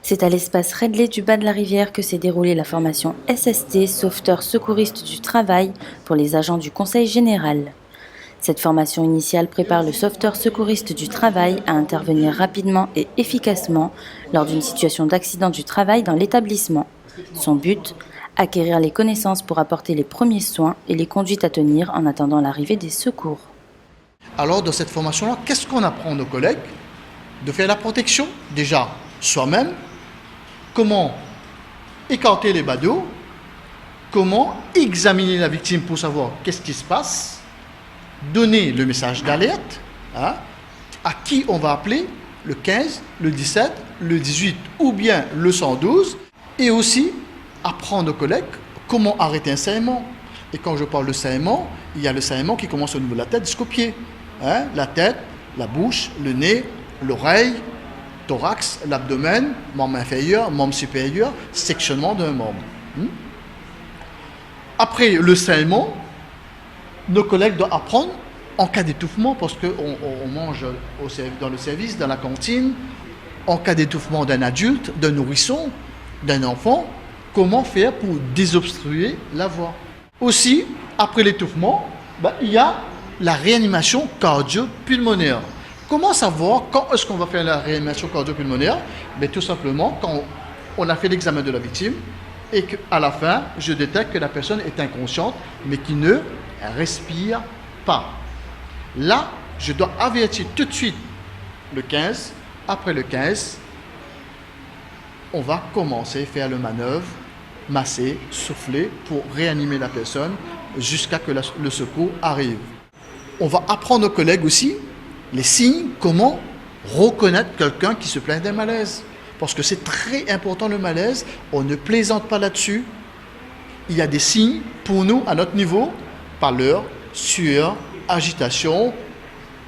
C'est à l'espace Redley du Bas de la Rivière que s'est déroulée la formation SST, sauveteur secouriste du travail, pour les agents du Conseil général. Cette formation initiale prépare le sauveteur secouriste du travail à intervenir rapidement et efficacement lors d'une situation d'accident du travail dans l'établissement. Son but, acquérir les connaissances pour apporter les premiers soins et les conduites à tenir en attendant l'arrivée des secours. Alors, dans cette formation-là, qu'est-ce qu'on apprend à nos collègues? De faire la protection, déjà soi-même, comment écarter les badauds, comment examiner la victime pour savoir qu'est-ce qui se passe, donner le message d'alerte, à qui on va appeler, le 15, le 17, le 18 ou bien le 112, et aussi apprendre aux collègues comment arrêter un saignement. Et quand je parle de saignement, il y a le saignement qui commence au niveau de la tête jusqu'aux pieds. La tête, la bouche, le nez, l'oreille, thorax, l'abdomen, membre inférieur, membre supérieur, sectionnement d'un membre. Après le saignement, nos collègues doivent apprendre en cas d'étouffement, parce qu'on mange dans le service, dans la cantine, en cas d'étouffement d'un adulte, d'un nourrisson, d'un enfant, comment faire pour désobstruer la voie. Aussi, après l'étouffement, il y a la réanimation cardio-pulmonaire. Comment savoir quand est-ce qu'on va faire la réanimation cardio-pulmonaire? Tout simplement quand on a fait l'examen de la victime et qu'à la fin, je détecte que la personne est inconsciente mais qui ne respire pas. Là, je dois avertir tout de suite le 15. Après le 15, on va commencer à faire le manœuvre, masser, souffler pour réanimer la personne jusqu'à que le secours arrive. On va apprendre aux collègues aussi les signes, comment reconnaître quelqu'un qui se plaint d'un malaise. Parce que c'est très important le malaise, on ne plaisante pas là-dessus. Il y a des signes pour nous, à notre niveau, pâleur, sueur, agitation,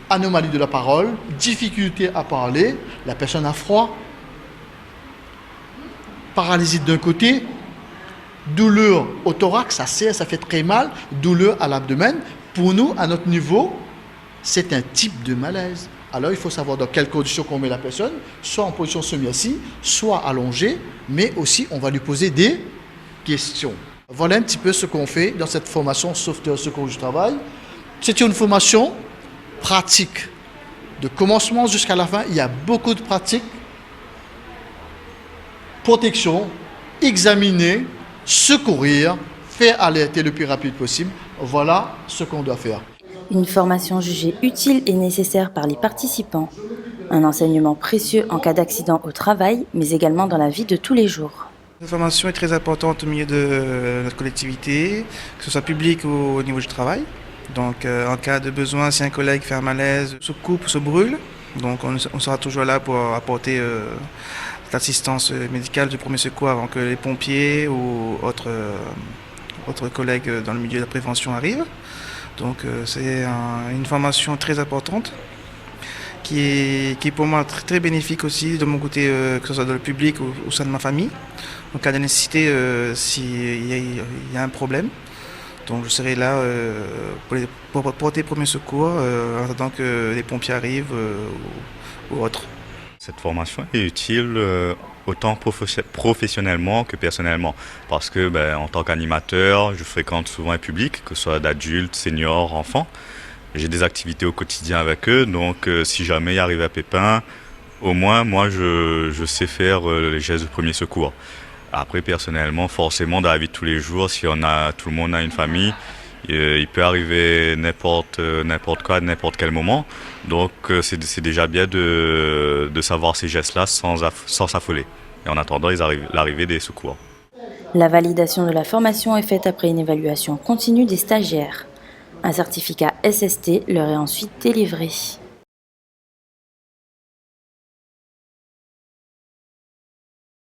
anomalie de la parole, difficulté à parler, la personne a froid, paralysie d'un côté, douleur au thorax, ça serre, ça fait très mal, douleur à l'abdomen. Pour nous, à notre niveau, c'est un type de malaise. Alors, il faut savoir dans quelles conditions qu'on met la personne, soit en position semi-assise, soit allongée, mais aussi, on va lui poser des questions. Voilà un petit peu ce qu'on fait dans cette formation sauveteur secours du travail. C'est une formation pratique. De commencement jusqu'à la fin, il y a beaucoup de pratiques. Protection, examiner, secourir, faire alerter le plus rapide possible. Voilà ce qu'on doit faire. Une formation jugée utile et nécessaire par les participants. Un enseignement précieux en cas d'accident au travail, mais également dans la vie de tous les jours. Cette formation est très importante au milieu de notre collectivité, que ce soit public ou au niveau du travail. Donc en cas de besoin, si un collègue fait un malaise, se coupe, se brûle, donc on sera toujours là pour apporter l'assistance médicale du premier secours avant que les pompiers ou autres collègues dans le milieu de la prévention arrivent. Donc c'est une formation très importante qui est pour moi très bénéfique aussi de mon côté, que ce soit dans le public ou au sein de ma famille. Donc à la nécessité, s'il y a un problème, donc je serai là pour porter premier secours en attendant que les pompiers arrivent ou autres. Cette formation est utile autant professionnellement que personnellement, parce que en tant qu'animateur, je fréquente souvent un public, que ce soit d'adultes, seniors, enfants. J'ai des activités au quotidien avec eux, donc si jamais il arrive un pépin, au moins moi je sais faire les gestes de premier secours. Après personnellement, forcément dans la vie de tous les jours, si tout le monde a une famille, il peut arriver n'importe quoi, à n'importe quel moment. Donc c'est déjà bien de savoir ces gestes-là sans s'affoler. Et en attendant l'arrivée des secours. La validation de la formation est faite après une évaluation continue des stagiaires. Un certificat SST leur est ensuite délivré.